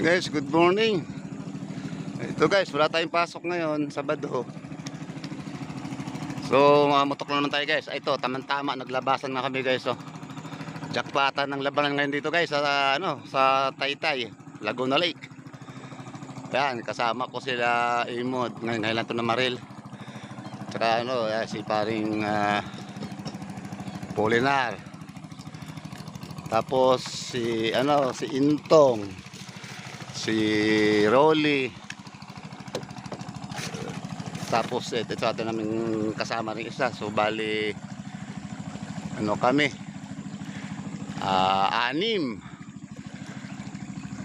Guys, good morning. Ito guys, wala tayong pasok ngayon, Sabado. So, mamotok na naman tayo guys. Ito, tamang-tama, naglabasan na kami guys. Oh. Jackpotan ng labanan ngayon dito guys sa Taytay, Laguna Lake. Ayan, kasama ko sila Imod. Ngayon lang to na Maril. Tsaka si paring Polinar. Tapos si Intong, si Rolly. Tapos ito atin namin kasama rin isa. So bali kami anim.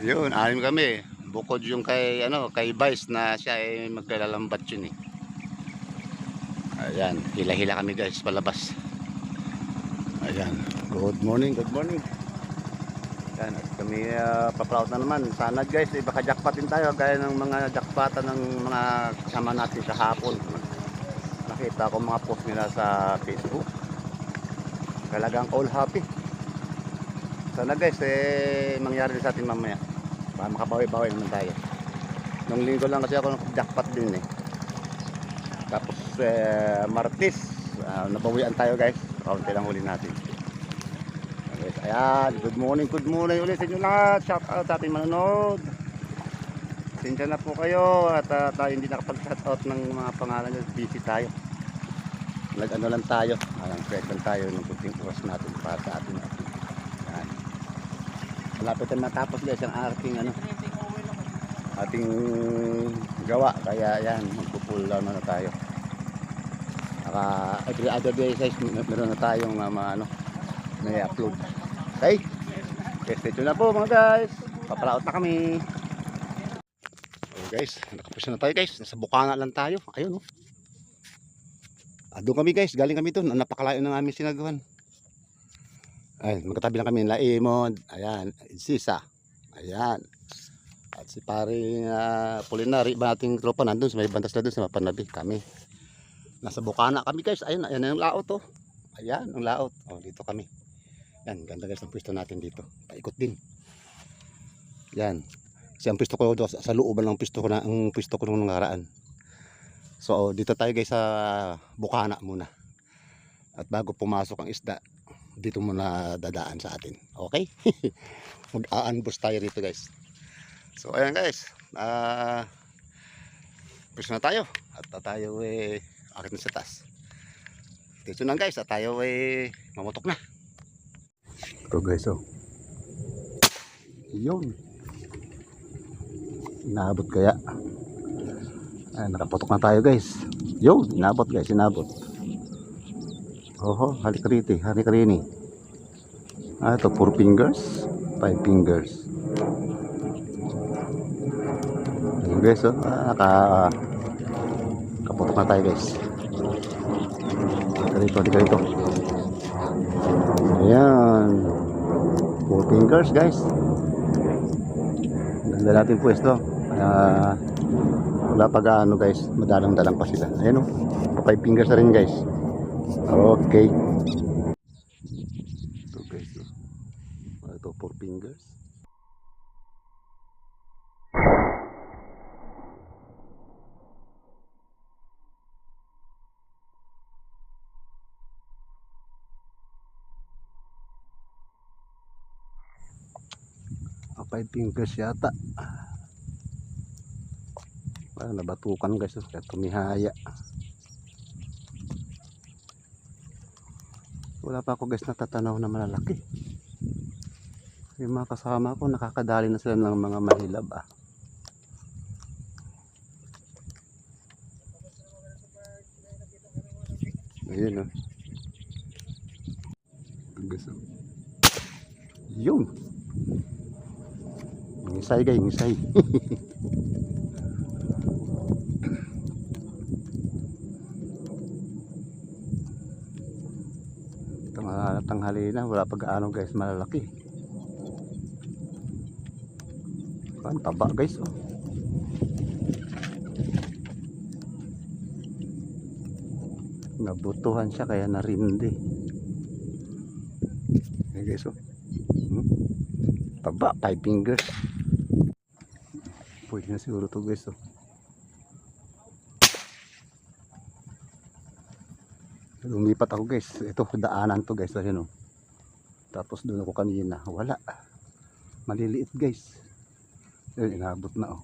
Yun, anim kami. Bukod yung kay Vice na siya ay maglalambat yun eh. Ayan, hila-hila kami guys palabas. Ayan, good morning. Yan, kami pa-proud na naman. Sana guys, baka jackpot din tayo gaya ng mga jackpotan ng mga kasama natin kahapon. Nakita ko mga post nila sa Facebook. Talagang all happy. Sana guys, mangyari sa atin mamaya. Para makabawi-bawi naman tayo. Nung linggo lang kasi ako jackpot din eh. Tapos Martes, nabawian tayo guys. Kaunti lang huli natin. Ayan, good morning ulit sa inyo lahat. Shout out sa ating manonood. Sinsya na po kayo at tayo hindi nakapag-shout out ng mga pangalan nyo. Busy tayo. Nag-ano lang tayo. Correct lang tayo ng puting oras natin para sa ating ayan. Malapit na matapos guys ang ating gawa. Kaya yan, magpupull down na tayo. Every other day guys, meron na tayong may upload. Okay, stay tuned na po mga guys. Papalaot na kami. Okay guys, nakapos na tayo guys. Nasa Bukana lang tayo. Ayun doon kami guys, galing kami doon. Napakalayo ng aming sinagawan. Ay, magkatabi lang kami nila Imod. Ayan, Sisa. Ayan. At si paring Polinari, iba nating tropa nandun sa may bantas na doon sa Mapanabi. Kami nasa Bukana kami guys. Ayun, ayan yung laot oh. Ayan, ang laot. Oh, dito kami. Yan, ganda guys ang pwesto natin dito. Paikot din. Yan. Kasi ang pwesto ko sa looban ng pwesto ko nung nakaraan. So, dito tayo guys sa Bukana muna. At bago pumasok ang isda, dito muna dadaan sa atin. Okay? Mag-a-unbox tayo dito guys. So, ayan guys. Pwesto na tayo. At tayo akit na sa taas. Dito na guys, at tayo mamotok na. Ito guys yun, inaabot kaya. Ay, nakapotok na tayo guys. Yun, inabot guys, inabot. Oho, halikariti, halikarini. Ito 4 fingers, 5 fingers. Ayun guys nakapotok na tayo guys. Dito. Ayan, 4 fingers guys. Ganda natin pwesto. Wala pag guys, madalang-dalang pa sila. Ayan 5 fingers na rin guys. Okay. Ito guys ito 4 fingers. Five fingers yata. Parang nabatukan guys kaya tumihaya. Wala pa ako guys natatanaw na malalaki. Yung mga kasama ko nakakadali na sila ng mga mahilab Ayun guys yun. Ngisay guys, ngisay. Tanghali na, wala pag guys, malalaki. Ang taba guys nabutuhan siya kaya narindi. Ayan guys taba, 5 fingers. Pwede na siguro to guys. Oh. Lumipat ako guys. Ito, daanan to guys. Ayun, oh. Tapos doon ako kanina. Wala. Maliliit guys. Ayun, inabot na. Oh.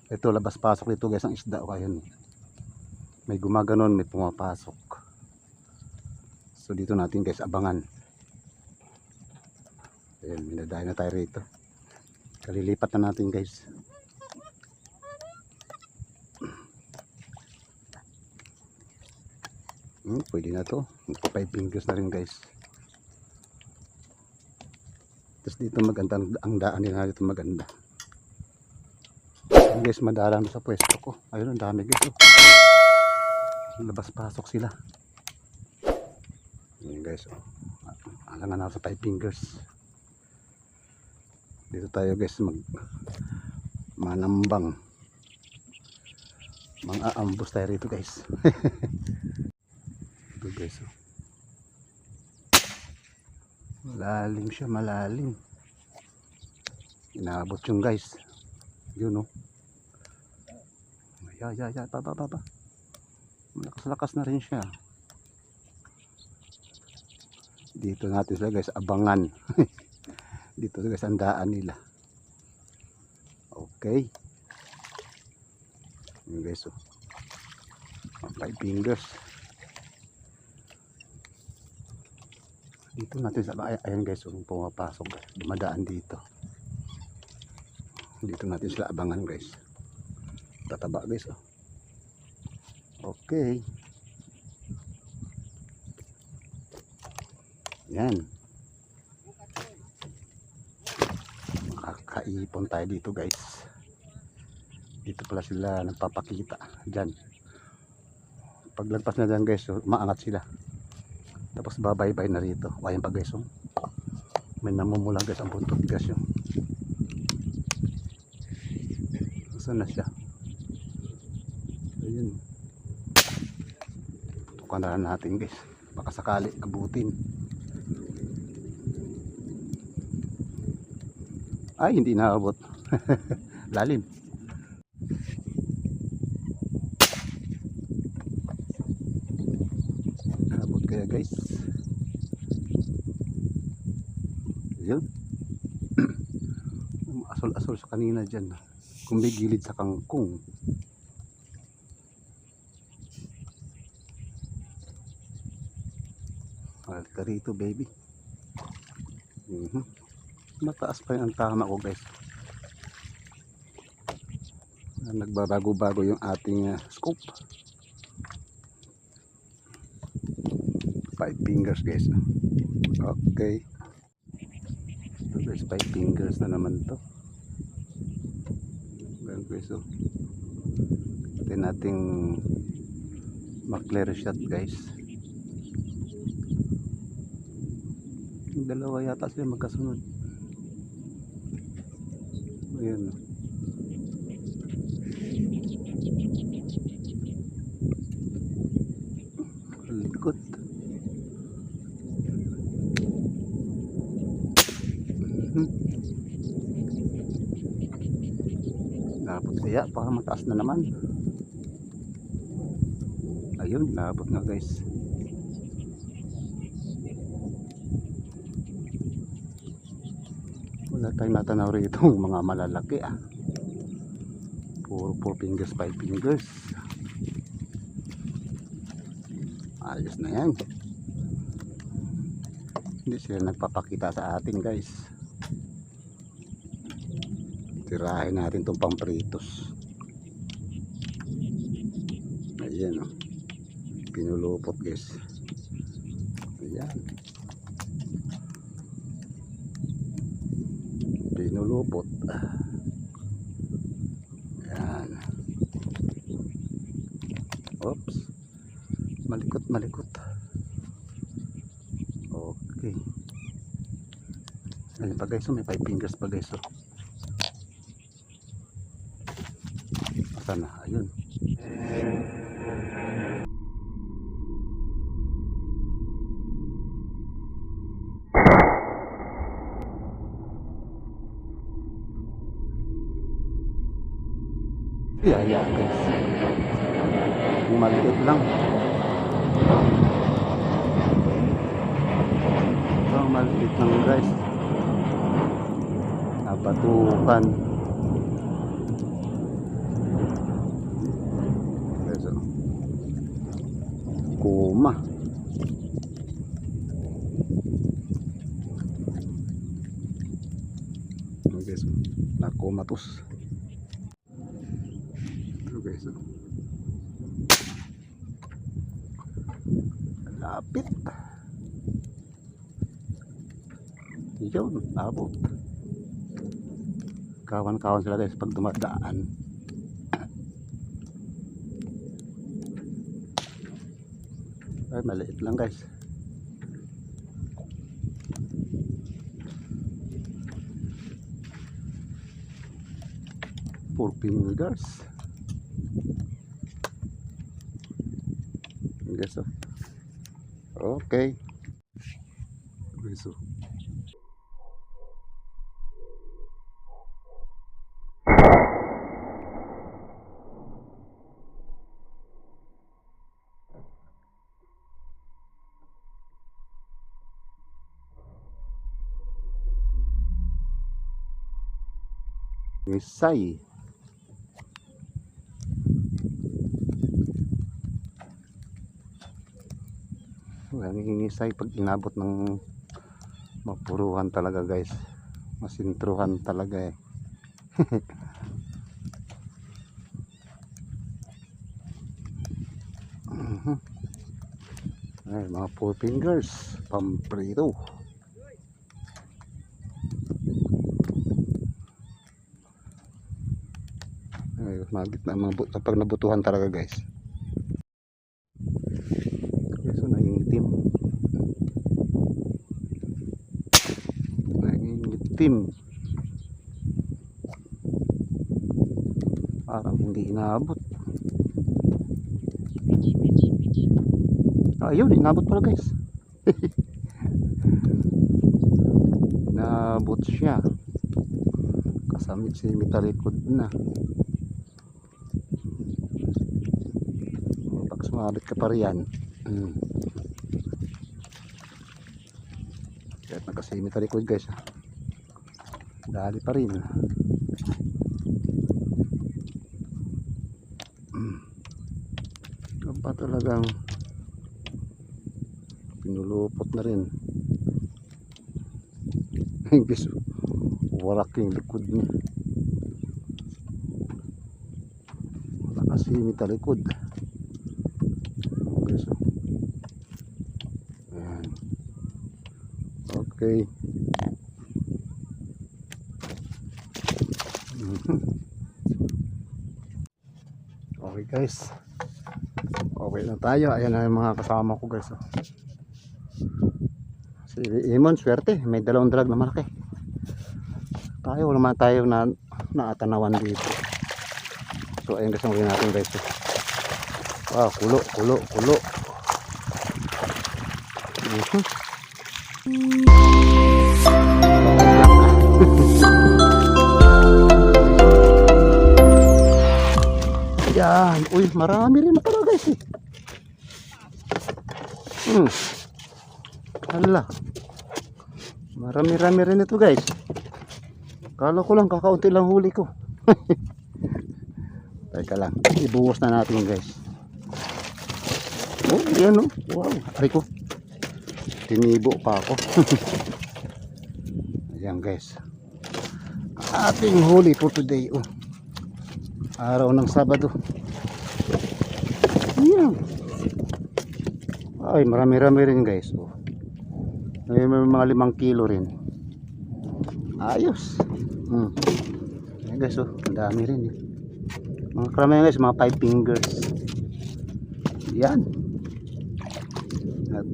Ito, labas-pasok dito guys ang isda. Oh, ayun. May gumaganon, may pumapasok. So dito natin guys abangan. Ayun, minadayo na tayo rito. Kalilipat na natin guys. Pwede na to. 5 fingers na rin guys. Tapos dito maganda ang daan nila dito maganda. Ayun guys, madalang sa pwesto ko. Ayun, ang dami guys. Oh. Labas pasok sila. Ayun guys. Oh. Alangan na sa 5 fingers. Dito tayo guys manambang. Mang-aambos tayo rito guys. Ito guys. Oh. Malalim siya, malalim. Inaabot yung guys. Yun, oh. Ya, baba. Malakas-lakas na rin siya. Dito natin sila guys, abangan. Dito guys, ang daan nila. Okay. Yun guys, oh. 5 fingers. Dito natin sa ayan guys, oh, pumapasok, dumadaan dito. Dito natin sila abangan guys. Tataba guys, oh. Okay. Yan. Makakaipon tayo dito guys. Dito pala sila nagpapakita. Diyan. Paglagpas na dyan guys, oh, maangat sila. Tapos babay-bay na rito. Ayan pa guys, oh. May namumulang guys ang buntot guys yun. Saan na siya? Ayun. Tukan na natin guys. Baka sakali abutin. Ay, hindi naabot. Lalim. Naabot kaya guys. Ayun. Asol-asol sa kanina dyan. Kung may gilid sa kangkong. Halika ka rito baby. Mataas pa yung tama ko guys. Nagbabago-bago yung ating scope. 5 fingers guys. Okay. Ito guys, 5 fingers na naman to. Ganun guys, oh. Ito nating mag-clear shot guys. Yung dalawa yata sila magkasunod. Ayan. Likot. Labot kaya para mataas na naman. Ayun, labot nga guys. Wala tayong natanaw rito mga malalaki ah. Puro 4 fingers, 5 fingers. Ayos na yan. Hindi sila nagpapakita sa atin guys. Tirahin natin itong pampritos. Ayan, oh. Pinulupot guys. Ayan. Pinulupot. Ayan. Oops. Malikot. Okay. Ayun pa guys, may 5 fingers pa guys. Asan na? Ayun. Yaya guys. Maliit lang. Ito, maliit lang guys. Napatukan. Guys, oh. Kuma. Oh, guys, oh. Nakumatos. Ito guys, oh. Lapit. Yun, abot. Kawan-kawan sila guys pag dumadaan. Ay, maliit lang guys. Four fingers. Guys, oh. Okay. Guys, oh. Misay. Nangingisay pag inabot ng mapuruhan talaga guys. Masintruhan talaga eh. Ay, mga four fingers pamprito. Ay, magit na mga pag nabutuhan talaga guys. So nangingitim. Nangingitim. Parang hindi inaabot. Ayun, inabot pala guys. Inabot siya. Kasamit si mitalikod na. Pag sumabit ka pa riyan. Kahit nakasimit sa likod guys, dali pa rin. Ito pa talagang pinulupot na rin. Guys, warak yung likod niya. Nakasimit sa likod. Guys, ayan. Okay. Okay guys. Okay na tayo. Ayan na yung mga kasama ko guys. Si Imon, swerte. May dalawang dalag na malaki. Tayo, wala man tayo na naatanawan dito. So ayun guys, ang rin natin guys. Wow, kulo. Yan. Uy, marami rin na pala guys eh. Hala. Marami-rami rin ito guys. Kala ko lang kakaunti lang huli ko. Teka lang. Ibuhos na natin guys. Oh, yan oh. Wow. Ari ko. Tinibo pa ako. Ayan guys. Ating huli for today oh. Araw ng Sabado. Ayan. Ay, marami-rami rin guys. Oh. May mga 5 kilo rin. Ayos. Ayan guys, oh. Ang dami rin eh. Mga karamihan guys, mga 5 fingers. Yan. 2,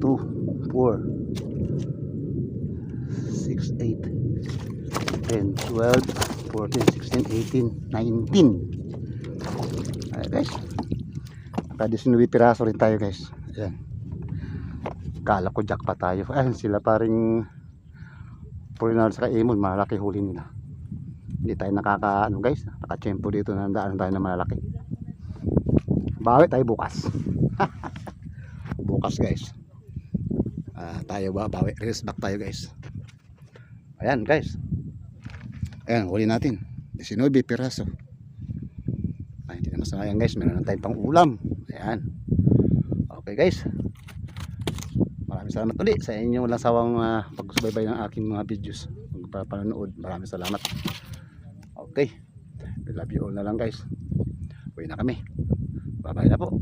4, 6, 8, 10, 12, 14, 16, 18, 19. Ayan guys. Naka 19 piraso rin tayo guys. Ayan. Kala ko jack pa tayo. Ayan sila paring Pulinari sa Imon, malaki huli nila. Hindi tayo ano guys, nakachempo dito na daan tayo na malalaki. Bawi tayo bukas. Bukas guys. Tayo bawi, release back tayo guys. Ayan guys. Ayan, huli natin 19 piraso. Ay, hindi na masayang guys, meron na tayong pang ulam. Ayan. Okay guys, maraming salamat ulit sa inyo walang sawang pagsubaybay ng aking mga videos, pagpapanood. Maraming salamat. Okay, we love you all na lang guys. Uwi na kami. Bye bye na po.